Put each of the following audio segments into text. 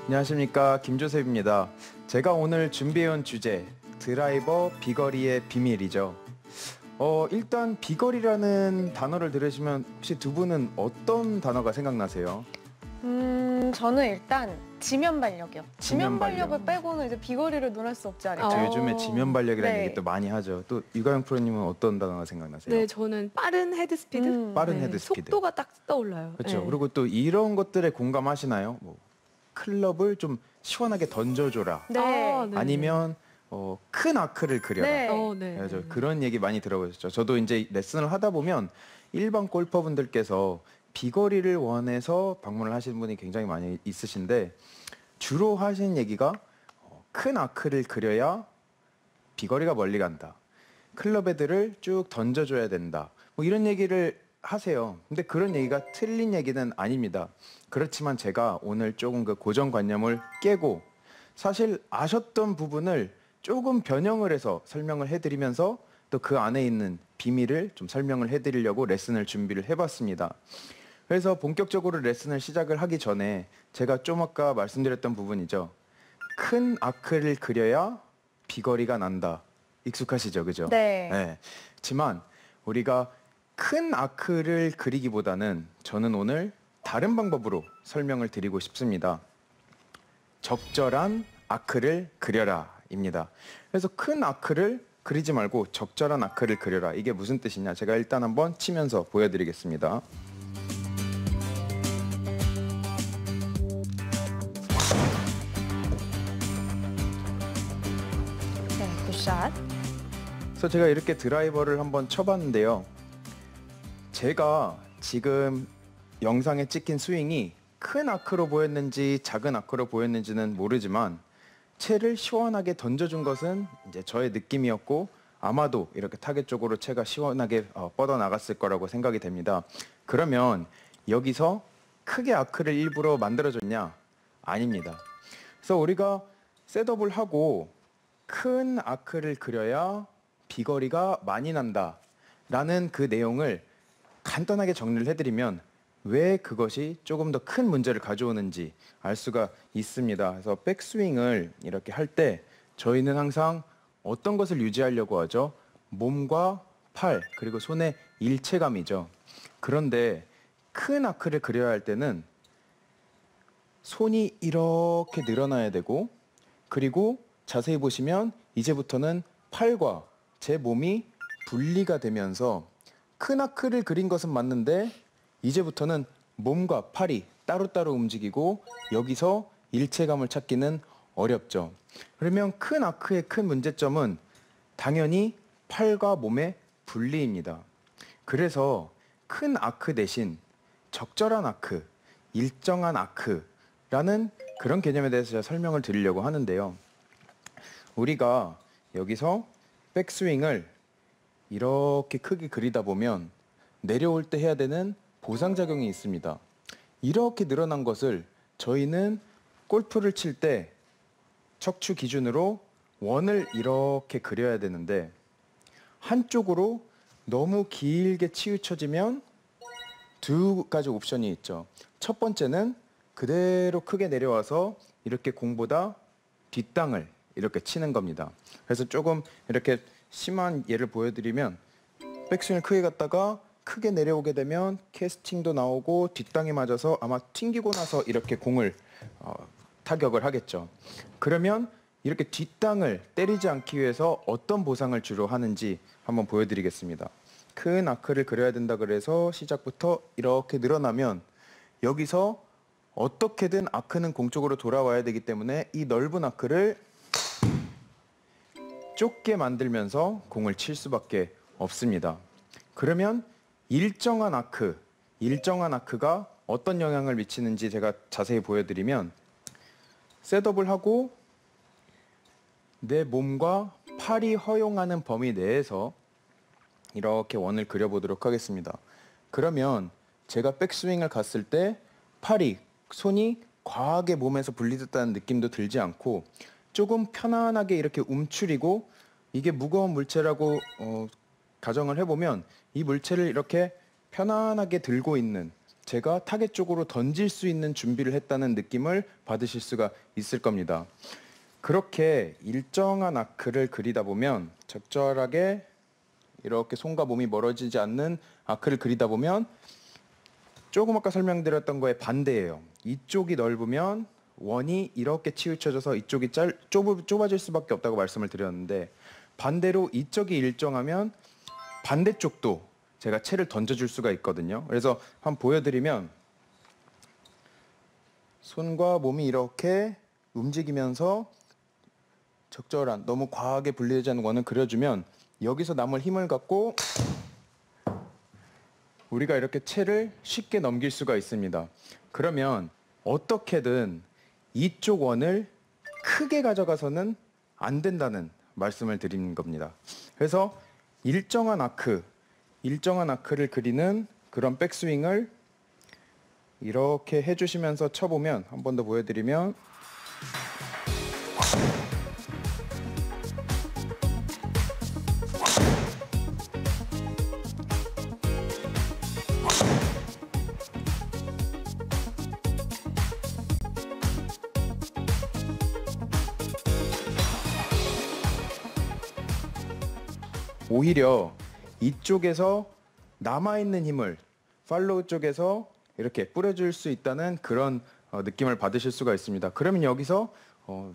안녕하십니까, 김조셉입니다. 제가 오늘 준비해온 주제, 드라이버 비거리의 비밀이죠. 일단 비거리라는 단어를 들으시면 혹시 두 분은 어떤 단어가 생각나세요? 저는 일단 지면발력이요. 지면발력. 지면발력을 빼고는 이제 비거리를 논할 수 없지 않을까. 저 요즘에 지면발력이라는 네. 얘기 또 많이 하죠. 또 유가영 프로님은 어떤 단어가 생각나세요? 네, 저는 빠른 헤드 스피드? 빠른 네, 헤드 스피드. 속도가 딱 떠올라요. 그렇죠. 네. 그리고 또 이런 것들에 공감하시나요? 뭐 클럽을 좀 시원하게 던져줘라. 네. 네. 아니면 큰 아크를 그려라. 네. 네. 그래서 그런 얘기 많이 들어보셨죠. 저도 이제 레슨을 하다 보면 일반 골퍼분들께서 비거리를 원해서 방문을 하시는 분이 굉장히 많이 있으신데 주로 하시는 얘기가 큰 아크를 그려야 비거리가 멀리 간다. 클럽 헤드를 쭉 던져줘야 된다. 뭐 이런 얘기를 하세요. 근데 그런 얘기가 틀린 얘기는 아닙니다. 그렇지만 제가 오늘 조금 그 고정관념을 깨고 사실 아셨던 부분을 조금 변형을 해서 설명을 해드리면서 또 그 안에 있는 비밀을 좀 설명을 해드리려고 레슨을 준비를 해봤습니다. 그래서 본격적으로 레슨을 시작을 하기 전에 제가 좀 아까 말씀드렸던 부분이죠. 큰 아크를 그려야 비거리가 난다. 익숙하시죠, 그죠? 네. 하지만 우리가 큰 아크를 그리기보다는 저는 오늘 다른 방법으로 설명을 드리고 싶습니다. 적절한 아크를 그려라입니다. 그래서 큰 아크를 그리지 말고 적절한 아크를 그려라. 이게 무슨 뜻이냐? 제가 일단 한번 치면서 보여드리겠습니다. 네, 굿샷. 그래서 제가 이렇게 드라이버를 한번 쳐봤는데요. 제가 지금 영상에 찍힌 스윙이 큰 아크로 보였는지 작은 아크로 보였는지는 모르지만 채를 시원하게 던져준 것은 이제 저의 느낌이었고 아마도 이렇게 타겟 쪽으로 채가 시원하게 뻗어나갔을 거라고 생각이 됩니다. 그러면 여기서 크게 아크를 일부러 만들어줬냐? 아닙니다. 그래서 우리가 셋업을 하고 큰 아크를 그려야 비거리가 많이 난다 라는 그 내용을 간단하게 정리를 해드리면 왜 그것이 조금 더 큰 문제를 가져오는지 알 수가 있습니다. 그래서 백스윙을 이렇게 할 때 저희는 항상 어떤 것을 유지하려고 하죠? 몸과 팔 그리고 손의 일체감이죠. 그런데 큰 아크를 그려야 할 때는 손이 이렇게 늘어나야 되고 그리고 자세히 보시면 이제부터는 팔과 제 몸이 분리가 되면서 큰 아크를 그린 것은 맞는데 이제부터는 몸과 팔이 따로따로 움직이고 여기서 일체감을 찾기는 어렵죠. 그러면 큰 아크의 큰 문제점은 당연히 팔과 몸의 분리입니다. 그래서 큰 아크 대신 적절한 아크, 일정한 아크라는 그런 개념에 대해서 제가 설명을 드리려고 하는데요. 우리가 여기서 백스윙을 이렇게 크게 그리다 보면 내려올 때 해야 되는 보상작용이 있습니다. 이렇게 늘어난 것을 저희는 골프를 칠 때 척추 기준으로 원을 이렇게 그려야 되는데 한쪽으로 너무 길게 치우쳐지면 두 가지 옵션이 있죠. 첫 번째는 그대로 크게 내려와서 이렇게 공보다 뒷땅을 이렇게 치는 겁니다. 그래서 조금 이렇게 심한 예를 보여드리면 백스윙을 크게 갔다가 크게 내려오게 되면 캐스팅도 나오고 뒷땅이 맞아서 아마 튕기고 나서 이렇게 공을 타격을 하겠죠. 그러면 이렇게 뒷땅을 때리지 않기 위해서 어떤 보상을 주로 하는지 한번 보여드리겠습니다. 큰 아크를 그려야 된다 그래서 시작부터 이렇게 늘어나면 여기서 어떻게든 아크는 공 쪽으로 돌아와야 되기 때문에 이 넓은 아크를 좁게 만들면서 공을 칠 수밖에 없습니다. 그러면 일정한 아크가 어떤 영향을 미치는지 제가 자세히 보여드리면 셋업을 하고 내 몸과 팔이 허용하는 범위 내에서 이렇게 원을 그려보도록 하겠습니다. 그러면 제가 백스윙을 갔을 때 손이 과하게 몸에서 분리됐다는 느낌도 들지 않고 조금 편안하게 이렇게 움츠리고 이게 무거운 물체라고 가정을 해보면 이 물체를 이렇게 편안하게 들고 있는 제가 타겟 쪽으로 던질 수 있는 준비를 했다는 느낌을 받으실 수가 있을 겁니다. 그렇게 일정한 아크를 그리다 보면 적절하게 이렇게 손과 몸이 멀어지지 않는 아크를 그리다 보면 조금 아까 설명드렸던 거에 반대예요. 이쪽이 넓으면 원이 이렇게 치우쳐져서 이쪽이 좁아질 수밖에 없다고 말씀을 드렸는데, 반대로 이쪽이 일정하면 반대쪽도 제가 채를 던져줄 수가 있거든요. 그래서 한번 보여드리면 손과 몸이 이렇게 움직이면서 적절한, 너무 과하게 분리되지 않는 원을 그려주면 여기서 남을 힘을 갖고 우리가 이렇게 채를 쉽게 넘길 수가 있습니다. 그러면 어떻게든 이쪽 원을 크게 가져가서는 안 된다는 말씀을 드리는 겁니다. 그래서 일정한 아크를 그리는 그런 백스윙을 이렇게 해주시면서 쳐보면, 한 번 더 보여드리면 오히려 이쪽에서 남아있는 힘을 팔로우 쪽에서 이렇게 뿌려줄 수 있다는 그런 느낌을 받으실 수가 있습니다. 그러면 여기서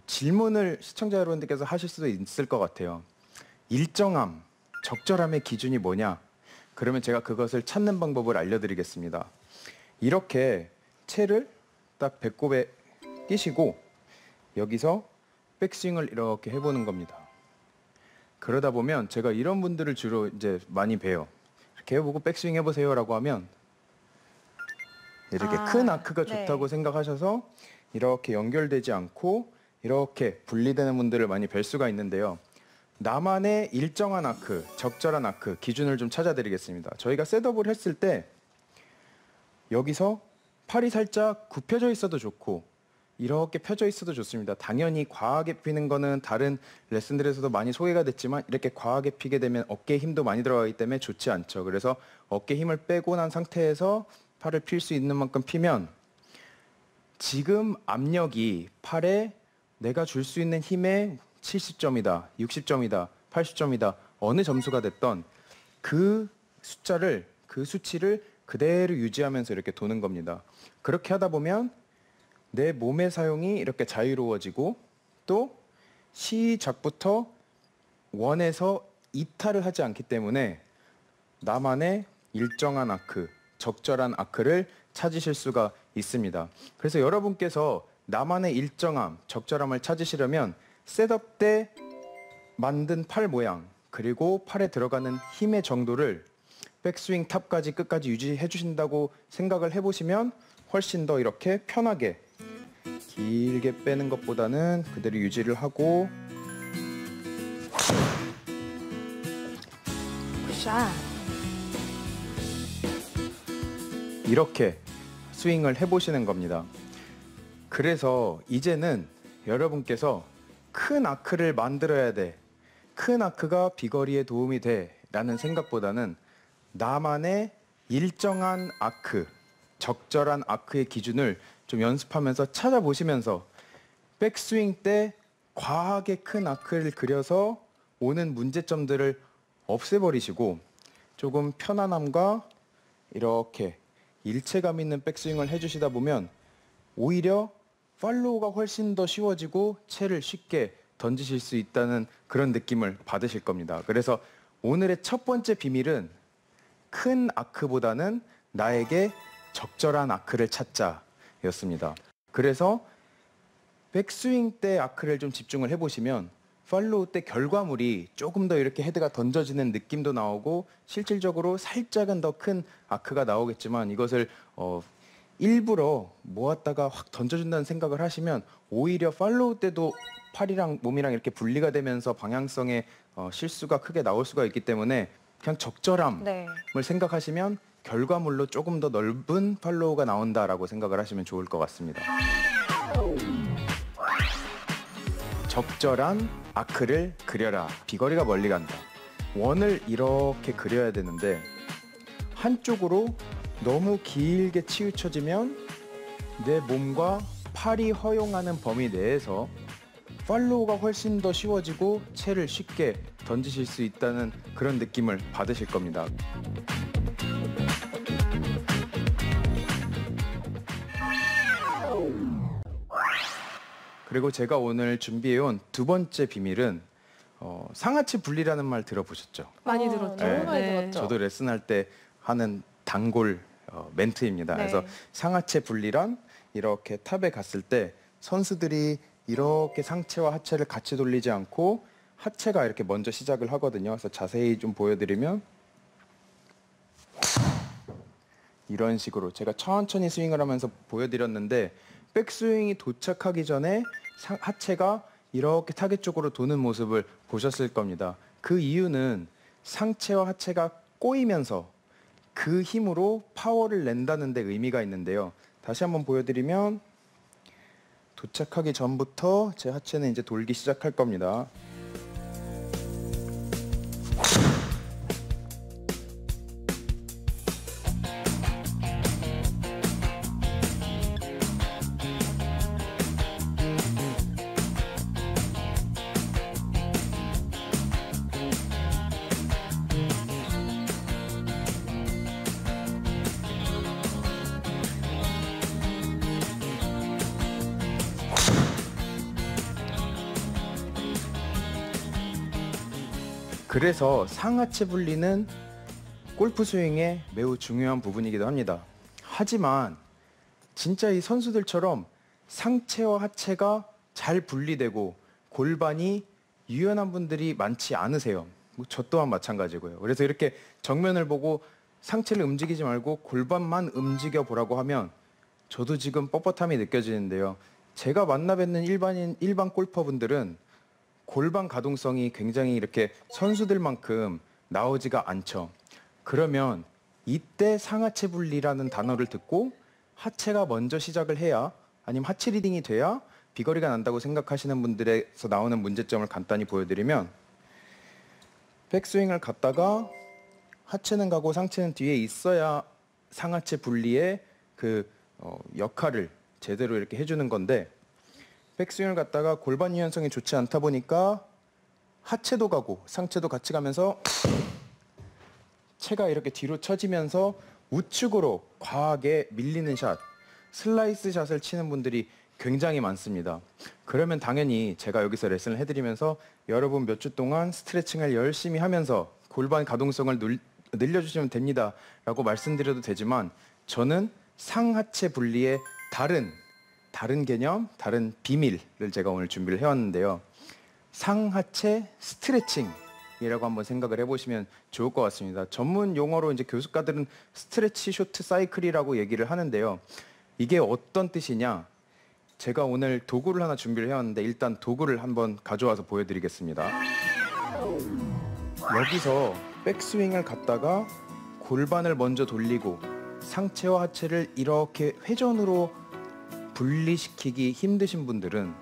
질문을 시청자 여러분들께서 하실 수도 있을 것 같아요. 일정함, 적절함의 기준이 뭐냐? 그러면 제가 그것을 찾는 방법을 알려드리겠습니다. 이렇게 채를 딱 배꼽에 끼시고 여기서 백스윙을 이렇게 해보는 겁니다. 그러다 보면 제가 이런 분들을 주로 이제 많이 봬요. 이렇게 해보고 백스윙 해보세요라고 하면 이렇게 큰 아크가 좋다고 생각하셔서 이렇게 연결되지 않고 이렇게 분리되는 분들을 많이 뵐 수가 있는데요. 나만의 일정한 아크, 적절한 아크 기준을 좀 찾아드리겠습니다. 저희가 셋업을 했을 때 여기서 팔이 살짝 굽혀져 있어도 좋고 이렇게 펴져 있어도 좋습니다. 당연히 과하게 피는 거는 다른 레슨들에서도 많이 소개가 됐지만 이렇게 과하게 피게 되면 어깨에 힘도 많이 들어가기 때문에 좋지 않죠. 그래서 어깨 힘을 빼고 난 상태에서 팔을 필 수 있는 만큼 피면 지금 압력이 팔에 내가 줄 수 있는 힘의 70점이다, 60점이다, 80점이다, 어느 점수가 됐던 그 숫자를, 그 수치를 그대로 유지하면서 이렇게 도는 겁니다. 그렇게 하다 보면 내 몸의 사용이 이렇게 자유로워지고 또 시작부터 원에서 이탈을 하지 않기 때문에 나만의 일정한 아크, 적절한 아크를 찾으실 수가 있습니다. 그래서 여러분께서 나만의 일정함, 적절함을 찾으시려면 셋업 때 만든 팔 모양 그리고 팔에 들어가는 힘의 정도를 백스윙 탑까지 끝까지 유지해 주신다고 생각을 해보시면 훨씬 더 이렇게 편하게 길게 빼는 것보다는 그대로 유지를 하고 굿샷. 이렇게 스윙을 해보시는 겁니다. 그래서 이제는 여러분께서 큰 아크를 만들어야 돼, 큰 아크가 비거리에 도움이 돼 라는 생각보다는 나만의 일정한 아크, 적절한 아크의 기준을 좀 연습하면서 찾아보시면서 백스윙 때 과하게 큰 아크를 그려서 오는 문제점들을 없애버리시고 조금 편안함과 이렇게 일체감 있는 백스윙을 해주시다 보면 오히려 팔로우가 훨씬 더 쉬워지고 채를 쉽게 던지실 수 있다는 그런 느낌을 받으실 겁니다. 그래서 오늘의 첫 번째 비밀은 큰 아크보다는 나에게 적절한 아크를 찾자 였습니다. 그래서 백스윙 때 아크를 좀 집중을 해보시면 팔로우 때 결과물이 조금 더 이렇게 헤드가 던져지는 느낌도 나오고 실질적으로 살짝은 더 큰 아크가 나오겠지만 이것을 일부러 모았다가 확 던져준다는 생각을 하시면 오히려 팔로우 때도 팔이랑 몸이랑 이렇게 분리가 되면서 방향성에 실수가 크게 나올 수가 있기 때문에 그냥 적절함을 생각하시면 결과물로 조금 더 넓은 팔로우가 나온다라고 생각을 하시면 좋을 것 같습니다. 적절한 아크를 그려라. 비거리가 멀리 간다. 원을 이렇게 그려야 되는데 한쪽으로 너무 길게 치우쳐지면 내 몸과 팔이 허용하는 범위 내에서 팔로우가 훨씬 더 쉬워지고 채를 쉽게 던지실 수 있다는 그런 느낌을 받으실 겁니다. 그리고 제가 오늘 준비해온 두 번째 비밀은 상하체 분리라는 말 들어보셨죠? 많이 어, 들었죠. 너무 많이 네. 들었죠. 저도 레슨할 때 하는 단골 멘트입니다. 네. 그래서 상하체 분리란 이렇게 탑에 갔을 때 선수들이 이렇게 상체와 하체를 같이 돌리지 않고 하체가 이렇게 먼저 시작을 하거든요. 그래서 자세히 좀 보여드리면 이런 식으로 제가 천천히 스윙을 하면서 보여드렸는데 백스윙이 도착하기 전에 하체가 이렇게 타겟 쪽으로 도는 모습을 보셨을 겁니다. 그 이유는 상체와 하체가 꼬이면서 그 힘으로 파워를 낸다는 데 의미가 있는데요. 다시 한번 보여드리면 도착하기 전부터 제 하체는 이제 돌기 시작할 겁니다. 그래서 상하체 분리는 골프 스윙의 매우 중요한 부분이기도 합니다. 하지만 진짜 이 선수들처럼 상체와 하체가 잘 분리되고 골반이 유연한 분들이 많지 않으세요. 저 또한 마찬가지고요. 그래서 이렇게 정면을 보고 상체를 움직이지 말고 골반만 움직여 보라고 하면 저도 지금 뻣뻣함이 느껴지는데요. 제가 만나 뵙는 일반 골퍼분들은 골반 가동성이 굉장히 이렇게 선수들만큼 나오지가 않죠. 그러면 이때 상하체 분리라는 단어를 듣고 하체가 먼저 시작을 해야 아니면 하체 리딩이 돼야 비거리가 난다고 생각하시는 분들에서 나오는 문제점을 간단히 보여드리면 백스윙을 갔다가 하체는 가고 상체는 뒤에 있어야 상하체 분리의 그 역할을 제대로 이렇게 해주는 건데 백스윙을 갔다가 골반 유연성이 좋지 않다 보니까 하체도 가고 상체도 같이 가면서 체가 이렇게 뒤로 처지면서 우측으로 과하게 밀리는 샷, 슬라이스 샷을 치는 분들이 굉장히 많습니다. 그러면 당연히 제가 여기서 레슨을 해드리면서 여러분 몇 주 동안 스트레칭을 열심히 하면서 골반 가동성을 늘려주시면 됩니다 라고 말씀드려도 되지만 저는 상하체 분리의 다른 개념, 다른 비밀을 제가 오늘 준비를 해왔는데요. 상하체 스트레칭이라고 한번 생각을 해보시면 좋을 것 같습니다. 전문 용어로 이제 교수가들은 스트레치 쇼트 사이클이라고 얘기를 하는데요. 이게 어떤 뜻이냐? 제가 오늘 도구를 하나 준비를 해왔는데 일단 도구를 한번 가져와서 보여드리겠습니다. 여기서 백스윙을 갔다가 골반을 먼저 돌리고 상체와 하체를 이렇게 회전으로 분리시키기 힘드신 분들은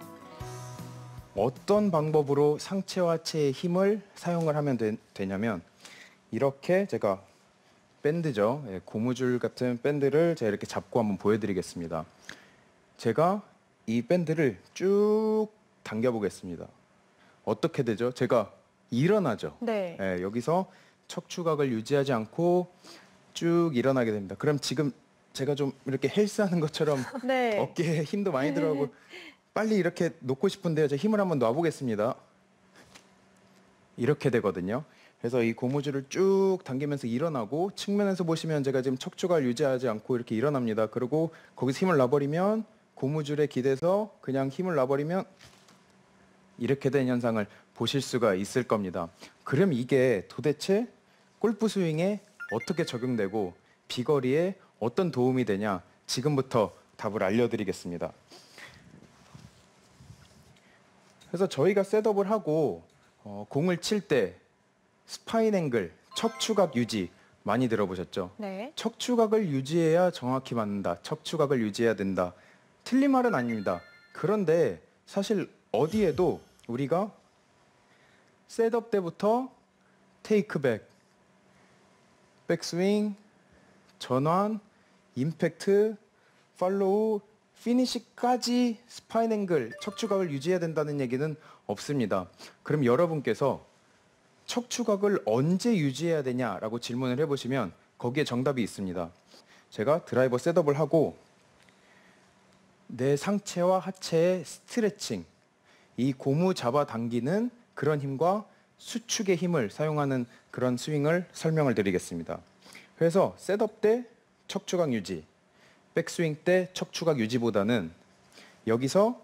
어떤 방법으로 상체와 하체의 힘을 사용을 하면 되냐면 이렇게 제가 밴드죠. 고무줄 같은 밴드를 제가 이렇게 잡고 한번 보여드리겠습니다. 제가 이 밴드를 쭉 당겨보겠습니다. 어떻게 되죠? 제가 일어나죠. 네. 여기서 척추각을 유지하지 않고 쭉 일어나게 됩니다. 그럼 지금 제가 좀 이렇게 헬스하는 것처럼 네. 어깨에 힘도 많이 들어가고 빨리 이렇게 놓고 싶은데요. 제가 힘을 한번 놔보겠습니다. 이렇게 되거든요. 그래서 이 고무줄을 쭉 당기면서 일어나고 측면에서 보시면 제가 지금 척추각을 유지하지 않고 이렇게 일어납니다. 그리고 거기서 힘을 놔버리면 고무줄에 기대서 그냥 힘을 놔버리면 이렇게 된 현상을 보실 수가 있을 겁니다. 그럼 이게 도대체 골프 스윙에 어떻게 적용되고 비거리에 어떤 도움이 되냐? 지금부터 답을 알려드리겠습니다. 그래서 저희가 셋업을 하고 공을 칠 때 스파인 앵글, 척추각 유지 많이 들어보셨죠? 네. 척추각을 유지해야 정확히 맞는다. 척추각을 유지해야 된다. 틀린 말은 아닙니다. 그런데 사실 어디에도 우리가 셋업 때부터 테이크백, 백스윙, 전환, 임팩트, 팔로우, 피니시까지 스파인 앵글, 척추각을 유지해야 된다는 얘기는 없습니다. 그럼 여러분께서 척추각을 언제 유지해야 되냐라고 질문을 해보시면 거기에 정답이 있습니다. 제가 드라이버 셋업을 하고 내 상체와 하체의 스트레칭, 이 고무 잡아당기는 그런 힘과 수축의 힘을 사용하는 그런 스윙을 설명을 드리겠습니다. 그래서 셋업 때 척추각 유지, 백스윙 때 척추각 유지보다는 여기서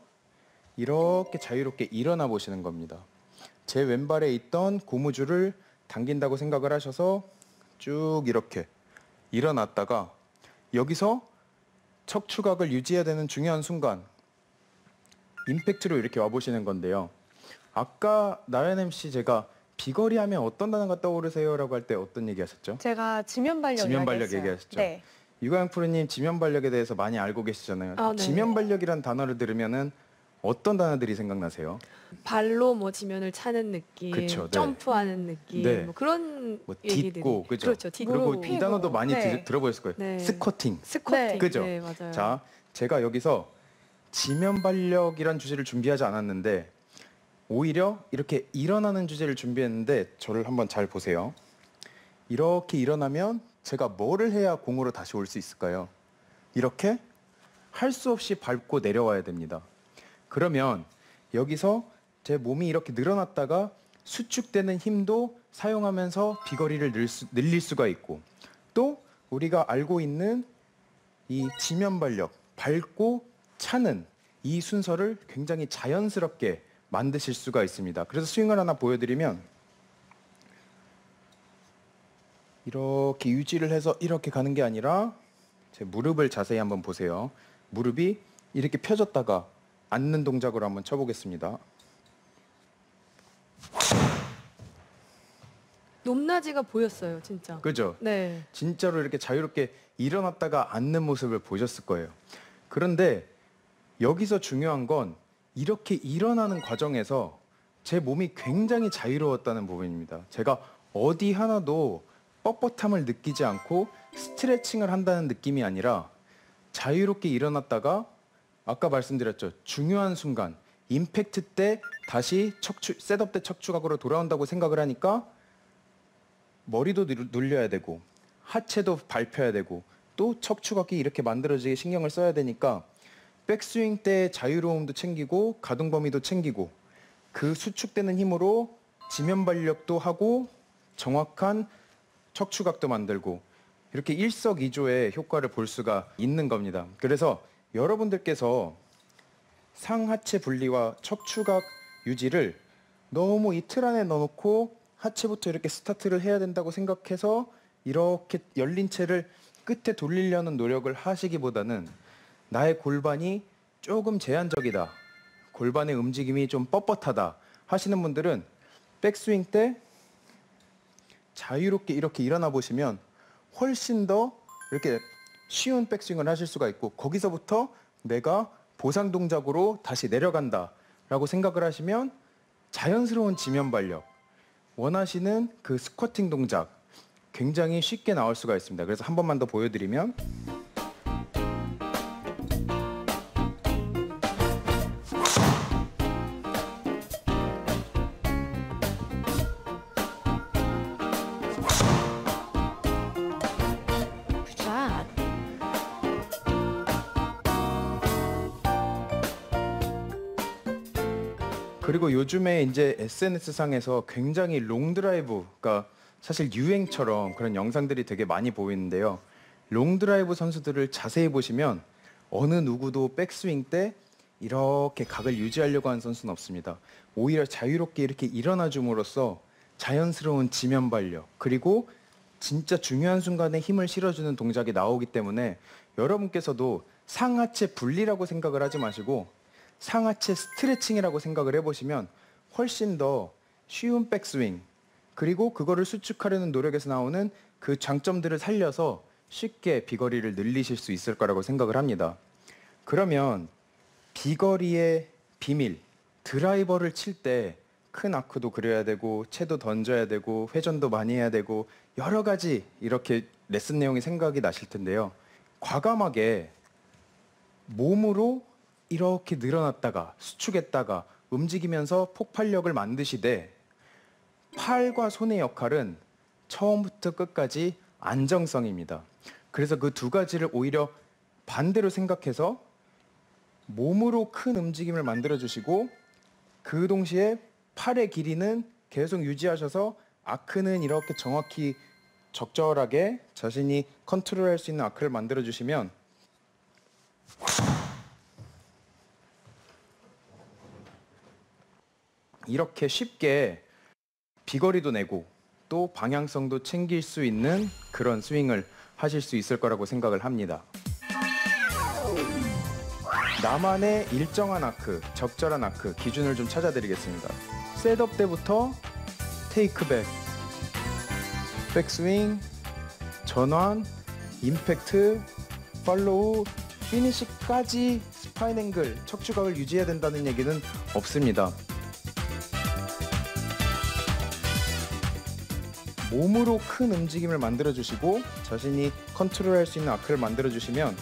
이렇게 자유롭게 일어나 보시는 겁니다. 제 왼발에 있던 고무줄을 당긴다고 생각을 하셔서 쭉 이렇게 일어났다가 여기서 척추각을 유지해야 되는 중요한 순간 임팩트로 이렇게 와보시는 건데요. 아까 나연 MC 제가 비거리 하면 어떤 단어가 떠오르세요? 라고 할 때 어떤 얘기 하셨죠? 제가 지면발력 지면발력 이야기했어요. 얘기하셨죠? 네. 유가영 프로님 지면발력에 대해서 많이 알고 계시잖아요. 아, 네. 지면발력이란 단어를 들으면은 어떤 단어들이 생각나세요? 발로 뭐 지면을 차는 느낌, 그쵸, 네. 점프하는 느낌, 네. 뭐 그런 뭐 얘기들이. 딛고, 그죠? 그렇죠. 딛고. 그리고 무릎, 이 단어도 많이 네. 들어보셨을 거예요. 네. 스쿼팅. 스쿼팅. 네. 그죠? 네, 맞아요. 자, 제가 여기서 지면발력이란 주제를 준비하지 않았는데 오히려 이렇게 일어나는 주제를 준비했는데 저를 한번 잘 보세요. 이렇게 일어나면 제가 뭐를 해야 공으로 다시 올 수 있을까요? 이렇게 할 수 없이 밟고 내려와야 됩니다. 그러면 여기서 제 몸이 이렇게 늘어났다가 수축되는 힘도 사용하면서 비거리를 늘릴 수가 있고 또 우리가 알고 있는 이 지면발력, 밟고 차는 이 순서를 굉장히 자연스럽게 만드실 수가 있습니다. 그래서 스윙을 하나 보여드리면 이렇게 유지를 해서 이렇게 가는 게 아니라 제 무릎을 자세히 한번 보세요. 무릎이 이렇게 펴졌다가 앉는 동작으로 한번 쳐보겠습니다. 높낮이가 보였어요, 진짜. 그죠? 네. 진짜로 이렇게 자유롭게 일어났다가 앉는 모습을 보셨을 거예요. 그런데 여기서 중요한 건 이렇게 일어나는 과정에서 제 몸이 굉장히 자유로웠다는 부분입니다. 제가 어디 하나도 뻣뻣함을 느끼지 않고 스트레칭을 한다는 느낌이 아니라 자유롭게 일어났다가 아까 말씀드렸죠. 중요한 순간 임팩트 때 다시 셋업 때 척추각으로 돌아온다고 생각을 하니까 머리도 눌려야 되고 하체도 밟혀야 되고 또 척추각이 이렇게 만들어지게 신경을 써야 되니까 백스윙 때 자유로움도 챙기고 가동 범위도 챙기고 그 수축되는 힘으로 지면발력도 하고 정확한 척추각도 만들고 이렇게 일석이조의 효과를 볼 수가 있는 겁니다. 그래서 여러분들께서 상하체 분리와 척추각 유지를 너무 이 틀 안에 넣어놓고 하체부터 이렇게 스타트를 해야 된다고 생각해서 이렇게 열린 채를 끝에 돌리려는 노력을 하시기보다는 나의 골반이 조금 제한적이다, 골반의 움직임이 좀 뻣뻣하다 하시는 분들은 백스윙 때 자유롭게 이렇게 일어나 보시면 훨씬 더 이렇게 쉬운 백스윙을 하실 수가 있고 거기서부터 내가 보상 동작으로 다시 내려간다 라고 생각을 하시면 자연스러운 지면발력, 원하시는 그 스쿼팅 동작 굉장히 쉽게 나올 수가 있습니다. 그래서 한 번만 더 보여드리면 굿샷. 그리고 요즘에 이제 SNS 상에서 굉장히 롱 드라이브가 사실 유행처럼 그런 영상들이 되게 많이 보이는데요. 롱 드라이브 선수들을 자세히 보시면 어느 누구도 백스윙 때 이렇게 각을 유지하려고 하는 선수는 없습니다. 오히려 자유롭게 이렇게 일어나 줌으로써 자연스러운 지면발력 그리고 진짜 중요한 순간에 힘을 실어주는 동작이 나오기 때문에 여러분께서도 상하체 분리라고 생각을 하지 마시고 상하체 스트레칭이라고 생각을 해보시면 훨씬 더 쉬운 백스윙 그리고 그거를 수축하려는 노력에서 나오는 그 장점들을 살려서 쉽게 비거리를 늘리실 수 있을 거라고 생각을 합니다. 그러면 비거리의 비밀, 드라이버를 칠 때 큰 아크도 그려야 되고 채도 던져야 되고 회전도 많이 해야 되고 여러 가지 이렇게 레슨 내용이 생각이 나실 텐데요. 과감하게 몸으로 이렇게 늘어났다가 수축했다가 움직이면서 폭발력을 만드시되 팔과 손의 역할은 처음부터 끝까지 안정성입니다. 그래서 그 두 가지를 오히려 반대로 생각해서 몸으로 큰 움직임을 만들어 주시고 그 동시에 팔의 길이는 계속 유지하셔서 아크는 이렇게 정확히 적절하게 자신이 컨트롤할 수 있는 아크를 만들어 주시면 이렇게 쉽게 비거리도 내고 또 방향성도 챙길 수 있는 그런 스윙을 하실 수 있을 거라고 생각을 합니다. 나만의 일정한 아크, 적절한 아크 기준을 좀 찾아드리겠습니다. 셋업 때부터 테이크백, 백스윙, 전환, 임팩트, 팔로우, 피니시까지 스파인 앵글, 척추각을 유지해야 된다는 얘기는 없습니다. 몸으로 큰 움직임을 만들어 주시고 자신이 컨트롤할 수 있는 아크를 만들어 주시면